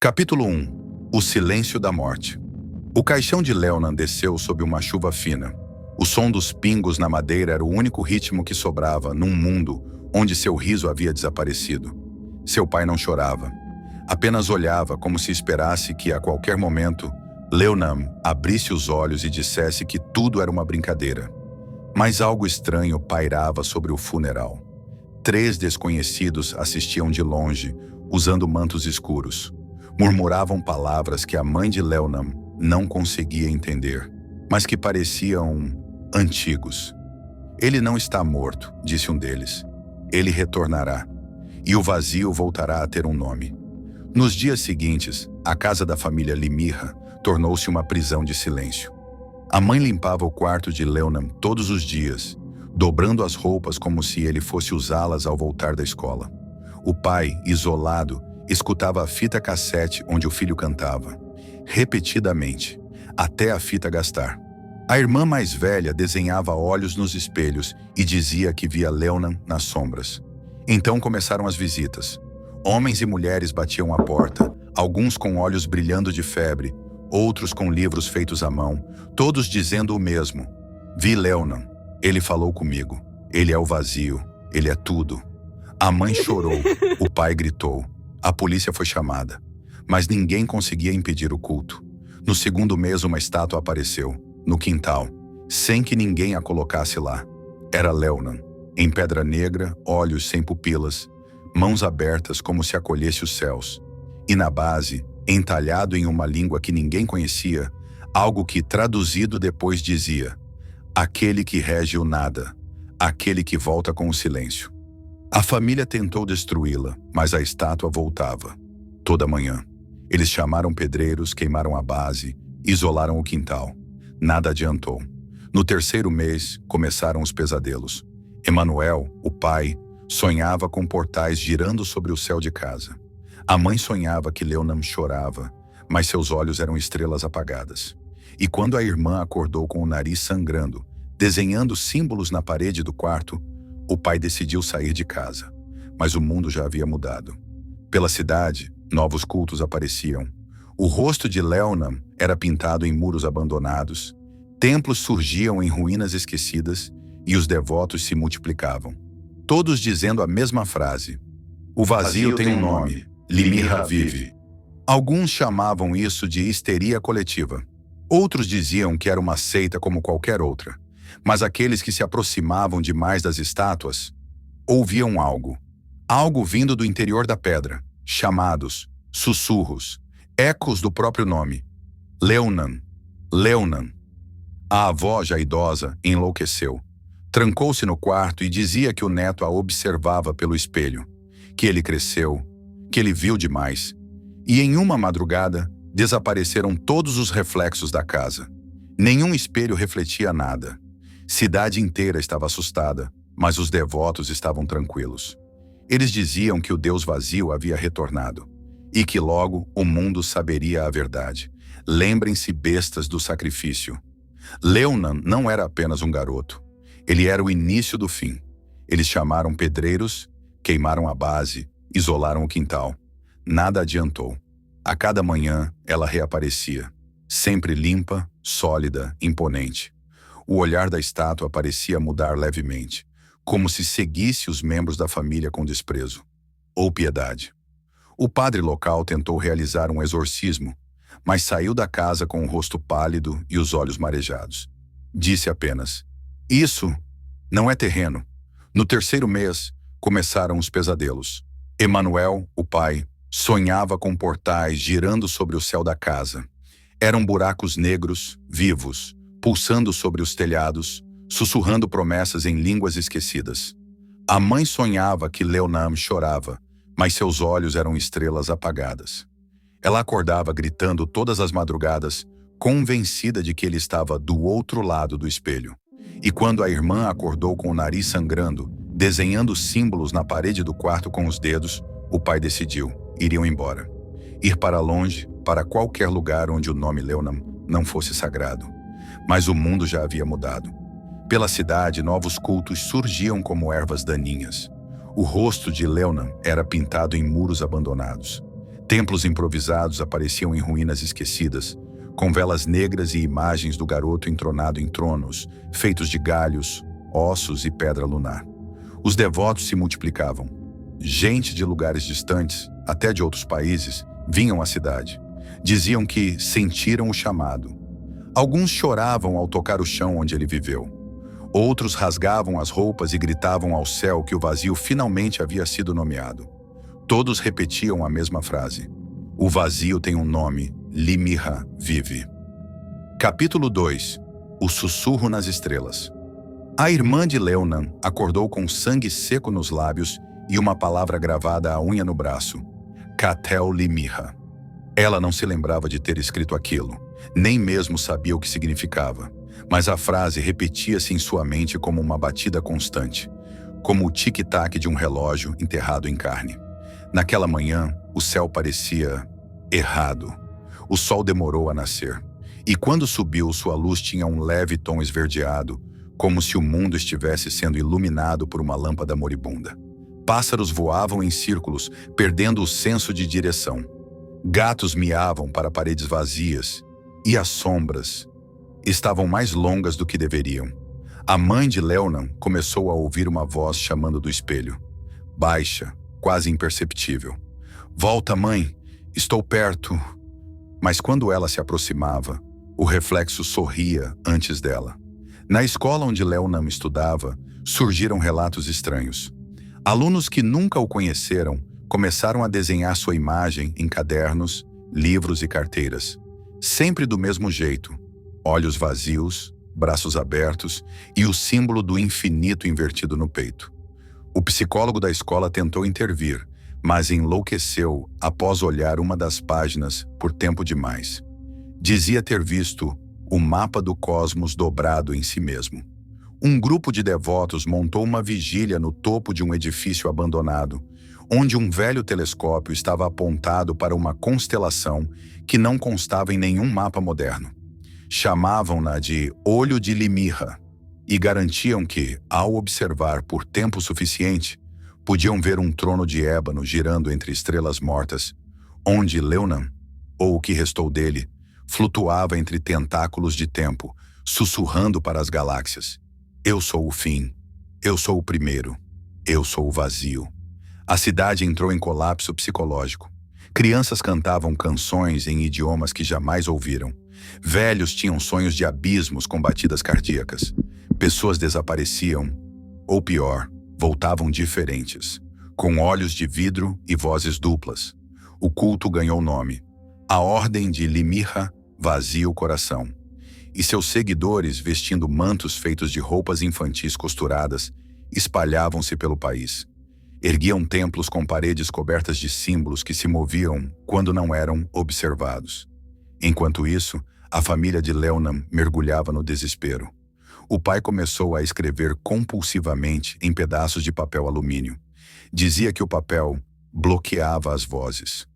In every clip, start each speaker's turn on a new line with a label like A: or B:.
A: Capítulo 1. O silêncio da morte. O caixão de Leonan desceu sob uma chuva fina. O som dos pingos na madeira era o único ritmo que sobrava num mundo onde seu riso havia desaparecido. Seu pai não chorava. Apenas olhava como se esperasse que, a qualquer momento, Leonan abrisse os olhos e dissesse que tudo era uma brincadeira. Mas algo estranho pairava sobre o funeral. 3 desconhecidos assistiam de longe, usando mantos escuros. Murmuravam palavras que a mãe de Leonan não conseguia entender, mas que pareciam antigos. Ele não está morto, disse um deles. Ele retornará, e o vazio voltará a ter um nome. Nos dias seguintes, a casa da família Limirra tornou-se uma prisão de silêncio. A mãe limpava o quarto de Leonan todos os dias, dobrando as roupas como se ele fosse usá-las ao voltar da escola. O pai, isolado, escutava a fita cassete onde o filho cantava, repetidamente, até a fita gastar. A irmã mais velha desenhava olhos nos espelhos e dizia que via Leonan nas sombras. Então começaram as visitas. Homens e mulheres batiam à porta, alguns com olhos brilhando de febre, outros com livros feitos à mão, todos dizendo o mesmo. Vi Leonan. Ele falou comigo. Ele é o vazio. Ele é tudo. A mãe chorou. O pai gritou. A polícia foi chamada. Mas ninguém conseguia impedir o culto. No segundo mês, uma estátua apareceu, no quintal, sem que ninguém a colocasse lá. Era Leonan, em pedra negra, olhos sem pupilas, mãos abertas como se acolhesse os céus. E na base, entalhado em uma língua que ninguém conhecia, algo que, traduzido depois, dizia: aquele que rege o nada, aquele que volta com o silêncio. A família tentou destruí-la, mas a estátua voltava. Toda manhã. Eles chamaram pedreiros, queimaram a base, isolaram o quintal. Nada adiantou. No terceiro mês, começaram os pesadelos. Emanuel, o pai, sonhava com portais girando sobre o céu de casa. A mãe sonhava que Leonan chorava, mas seus olhos eram estrelas apagadas. E quando a irmã acordou com o nariz sangrando, desenhando símbolos na parede do quarto, o pai decidiu sair de casa. Mas o mundo já havia mudado. Pela cidade, novos cultos apareciam. O rosto de Leonan era pintado em muros abandonados, templos surgiam em ruínas esquecidas e os devotos se multiplicavam. Todos dizendo a mesma frase: o vazio tem um nome, Limirra vive. Alguns chamavam isso de histeria coletiva. Outros diziam que era uma seita como qualquer outra. Mas aqueles que se aproximavam demais das estátuas ouviam algo. Algo vindo do interior da pedra. Chamados, sussurros, ecos do próprio nome. Leonan, Leonan. A avó, já idosa, enlouqueceu. Trancou-se no quarto e dizia que o neto a observava pelo espelho, que ele cresceu, que ele viu demais. E em uma madrugada, desapareceram todos os reflexos da casa. Nenhum espelho refletia nada. Cidade inteira estava assustada, mas os devotos estavam tranquilos. Eles diziam que o Deus vazio havia retornado e que logo o mundo saberia a verdade. Lembrem-se, bestas do sacrifício. Leonan não era apenas um garoto. Ele era o início do fim. Eles chamaram pedreiros, queimaram a base, isolaram o quintal. Nada adiantou. A cada manhã, ela reaparecia, sempre limpa, sólida, imponente. O olhar da estátua parecia mudar levemente, como se seguisse os membros da família com desprezo ou piedade. O padre local tentou realizar um exorcismo, mas saiu da casa com o rosto pálido e os olhos marejados. Disse apenas: isso não é terreno. No terceiro mês, começaram os pesadelos. Emanuel, o pai, sonhava com portais girando sobre o céu da casa. Eram buracos negros, vivos, pulsando sobre os telhados, sussurrando promessas em línguas esquecidas. A mãe sonhava que Leonan chorava, mas seus olhos eram estrelas apagadas. Ela acordava gritando todas as madrugadas, convencida de que ele estava do outro lado do espelho. E quando a irmã acordou com o nariz sangrando, desenhando símbolos na parede do quarto com os dedos, o pai decidiu: iriam embora. Ir para longe, para qualquer lugar onde o nome Leonan não fosse sagrado. Mas o mundo já havia mudado. Pela cidade, novos cultos surgiam como ervas daninhas. O rosto de Leonan era pintado em muros abandonados. Templos improvisados apareciam em ruínas esquecidas, com velas negras e imagens do garoto entronado em tronos, feitos de galhos, ossos e pedra lunar. Os devotos se multiplicavam. Gente de lugares distantes, até de outros países, vinham à cidade. Diziam que sentiram o chamado. Alguns choravam ao tocar o chão onde ele viveu. Outros rasgavam as roupas e gritavam ao céu que o vazio finalmente havia sido nomeado. Todos repetiam a mesma frase. O vazio tem um nome, Limirha vive. Capítulo 2. O sussurro nas estrelas. A irmã de Leonan acordou com sangue seco nos lábios e uma palavra gravada à unha no braço. Catel Limirha. Ela não se lembrava de ter escrito aquilo, nem mesmo sabia o que significava, mas a frase repetia-se em sua mente como uma batida constante, como o tic-tac de um relógio enterrado em carne. Naquela manhã, o céu parecia errado. O sol demorou a nascer, e quando subiu, sua luz tinha um leve tom esverdeado, como se o mundo estivesse sendo iluminado por uma lâmpada moribunda. Pássaros voavam em círculos, perdendo o senso de direção. Gatos miavam para paredes vazias, e as sombras estavam mais longas do que deveriam. A mãe de Leonan começou a ouvir uma voz chamando do espelho. Baixa, quase imperceptível. Volta, mãe, estou perto. Mas quando ela se aproximava, o reflexo sorria antes dela. Na escola onde Leonan estudava, surgiram relatos estranhos. Alunos que nunca o conheceram começaram a desenhar sua imagem em cadernos, livros e carteiras. Sempre do mesmo jeito, olhos vazios, braços abertos e o símbolo do infinito invertido no peito. O psicólogo da escola tentou intervir, mas enlouqueceu após olhar uma das páginas por tempo demais. Dizia ter visto o mapa do cosmos dobrado em si mesmo. Um grupo de devotos montou uma vigília no topo de um edifício abandonado, onde um velho telescópio estava apontado para uma constelação que não constava em nenhum mapa moderno. Chamavam-na de Olho de Limirha e garantiam que, ao observar por tempo suficiente, podiam ver um trono de ébano girando entre estrelas mortas, onde Leonan, ou o que restou dele, flutuava entre tentáculos de tempo, sussurrando para as galáxias. Eu sou o fim. Eu sou o primeiro. Eu sou o vazio. A cidade entrou em colapso psicológico. Crianças cantavam canções em idiomas que jamais ouviram. Velhos tinham sonhos de abismos com batidas cardíacas. Pessoas desapareciam, ou pior, voltavam diferentes, com olhos de vidro e vozes duplas. O culto ganhou nome. A Ordem de Limirha vazia o coração. E seus seguidores, vestindo mantos feitos de roupas infantis costuradas, espalhavam-se pelo país. Erguiam templos com paredes cobertas de símbolos que se moviam quando não eram observados. Enquanto isso, a família de Leonan mergulhava no desespero. O pai começou a escrever compulsivamente em pedaços de papel alumínio. Dizia que o papel bloqueava as vozes.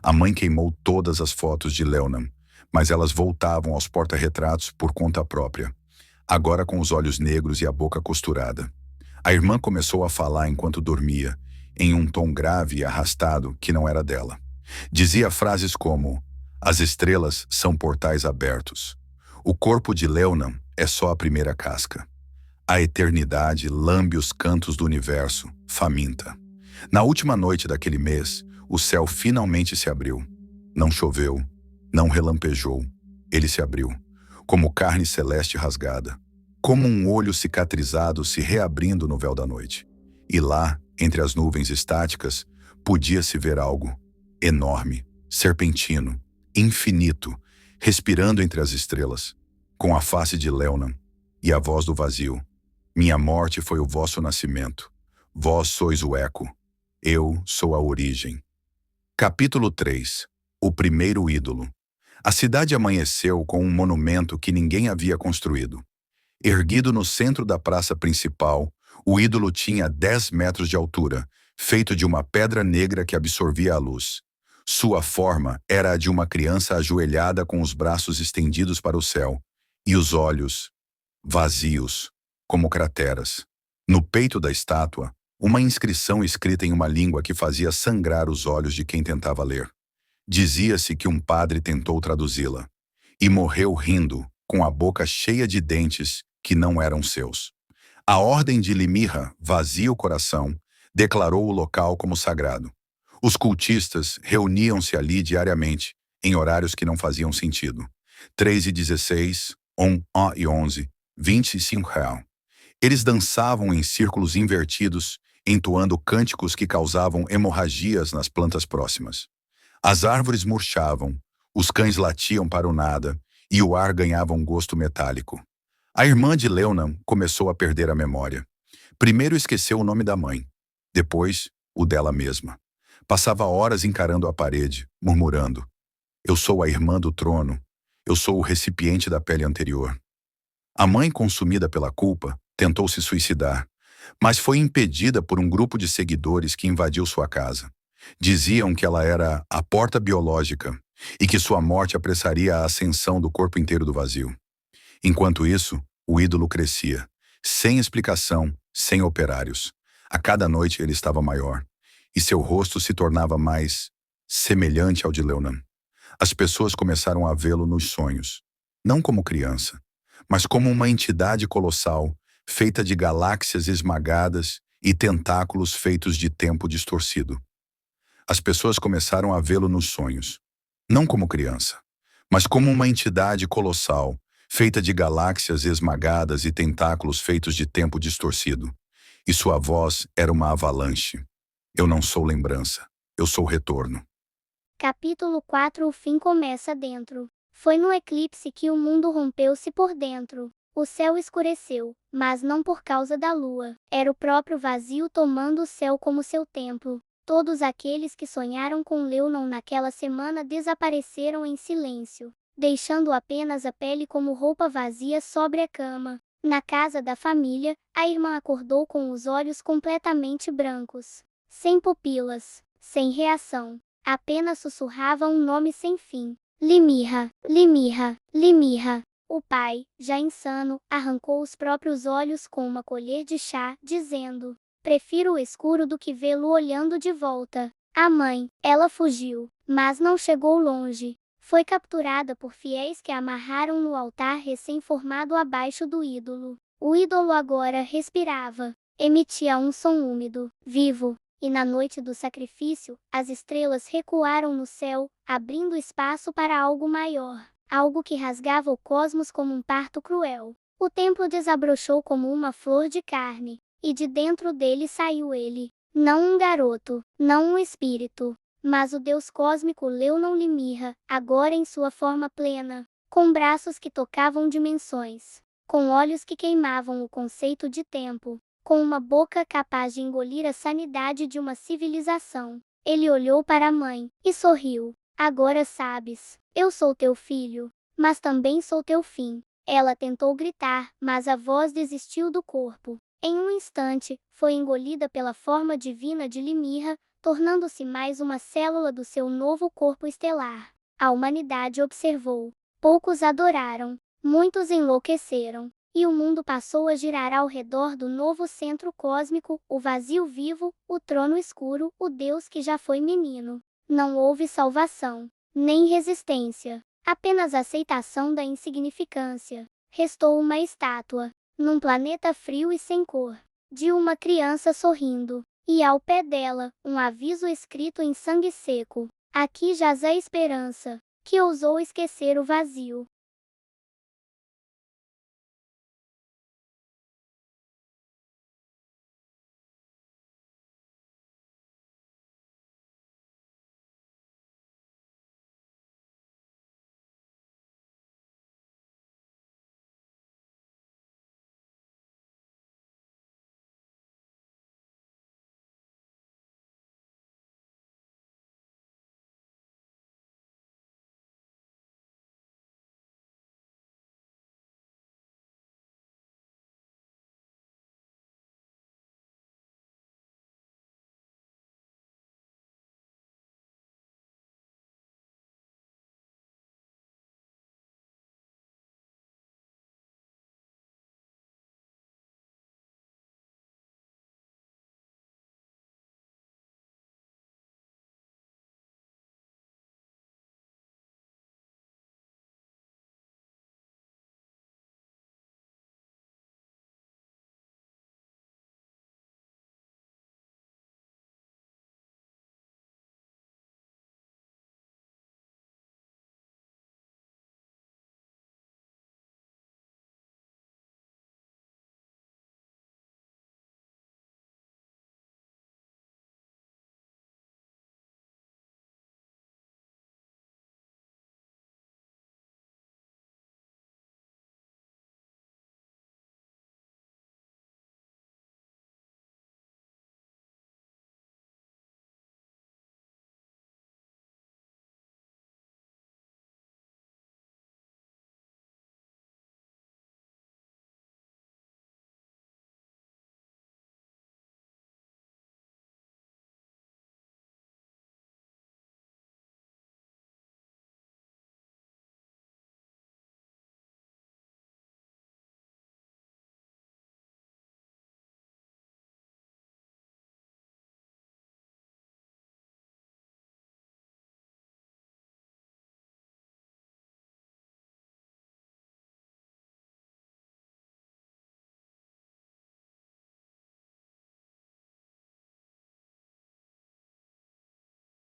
A: A mãe queimou todas as fotos de Leonan, mas elas voltavam aos porta-retratos por conta própria, agora com os olhos negros e a boca costurada. A irmã começou a falar enquanto dormia, em um tom grave e arrastado que não era dela. Dizia frases como: as estrelas são portais abertos. O corpo de Leonan é só a primeira casca. A eternidade lambe os cantos do universo, faminta. Na última noite daquele mês, o céu finalmente se abriu. Não choveu, não relampejou. Ele se abriu, como carne celeste rasgada, como um olho cicatrizado se reabrindo no véu da noite. E lá, entre as nuvens estáticas, podia-se ver algo enorme, serpentino, infinito, respirando entre as estrelas, com a face de Leonan e a voz do vazio. Minha morte foi o vosso nascimento. Vós sois o eco. Eu sou a origem. Capítulo 3. O primeiro ídolo. A cidade amanheceu com um monumento que ninguém havia construído. Erguido no centro da praça principal, o ídolo tinha 10 metros de altura, feito de uma pedra negra que absorvia a luz. Sua forma era a de uma criança ajoelhada com os braços estendidos para o céu, e os olhos vazios, como crateras. No peito da estátua, uma inscrição escrita em uma língua que fazia sangrar os olhos de quem tentava ler. Dizia-se que um padre tentou traduzi-la e morreu rindo, com a boca cheia de dentes que não eram seus. A ordem de Limirra, vazia o coração, declarou o local como sagrado. Os cultistas reuniam-se ali diariamente, em horários que não faziam sentido. 3h16, 1h11, 25 real. Eles dançavam em círculos invertidos, entoando cânticos que causavam hemorragias nas plantas próximas. As árvores murchavam, os cães latiam para o nada, e o ar ganhava um gosto metálico. A irmã de Leonan começou a perder a memória. Primeiro esqueceu o nome da mãe, depois o dela mesma. Passava horas encarando a parede, murmurando: "Eu sou a irmã do trono, eu sou o recipiente da pele anterior." A mãe, consumida pela culpa, tentou se suicidar, mas foi impedida por um grupo de seguidores que invadiu sua casa. Diziam que ela era a porta biológica e que sua morte apressaria a ascensão do corpo inteiro do vazio. Enquanto isso, o ídolo crescia, sem explicação, sem operários. A cada noite ele estava maior, e seu rosto se tornava mais semelhante ao de Leonan. As pessoas começaram a vê-lo nos sonhos, não como criança, mas como uma entidade colossal, feita de galáxias esmagadas e tentáculos feitos de tempo distorcido. As pessoas começaram a vê-lo nos sonhos, não como criança, mas como uma entidade colossal, feita de galáxias esmagadas e tentáculos feitos de tempo distorcido. E sua voz era uma avalanche. Eu não sou lembrança, eu sou retorno.
B: Capítulo 4. O fim começa dentro. Foi no eclipse que o mundo rompeu-se por dentro. O céu escureceu, mas não por causa da lua. Era o próprio vazio tomando o céu como seu templo. Todos aqueles que sonharam com Leonan naquela semana desapareceram em silêncio, deixando apenas a pele como roupa vazia sobre a cama. Na casa da família, a irmã acordou com os olhos completamente brancos, sem pupilas, sem reação. Apenas sussurrava um nome sem fim. Limirra, Limirra, Limirra. O pai, já insano, arrancou os próprios olhos com uma colher de chá, dizendo: "Prefiro o escuro do que vê-lo olhando de volta." A mãe, ela fugiu, mas não chegou longe. Foi capturada por fiéis que a amarraram no altar recém-formado abaixo do ídolo. O ídolo agora respirava, emitia um som úmido, vivo. E na noite do sacrifício, as estrelas recuaram no céu, abrindo espaço para algo maior, algo que rasgava o cosmos como um parto cruel. O templo desabrochou como uma flor de carne, e de dentro dele saiu ele. Não um garoto, não um espírito, mas o Deus cósmico Leonan Limirra, agora em sua forma plena, com braços que tocavam dimensões, com olhos que queimavam o conceito de tempo, com uma boca capaz de engolir a sanidade de uma civilização. Ele olhou para a mãe e sorriu. "Agora sabes, eu sou teu filho, mas também sou teu fim." Ela tentou gritar, mas a voz desistiu do corpo. Em um instante, foi engolida pela forma divina de Limirra, tornando-se mais uma célula do seu novo corpo estelar. A humanidade observou. Poucos adoraram, muitos enlouqueceram. E o mundo passou a girar ao redor do novo centro cósmico, o vazio vivo, o trono escuro, o Deus que já foi menino. Não houve salvação, nem resistência, apenas aceitação da insignificância. Restou uma estátua, num planeta frio e sem cor, de uma criança sorrindo, e ao pé dela, um aviso escrito em sangue seco: "Aqui jaz a esperança", que ousou esquecer o vazio.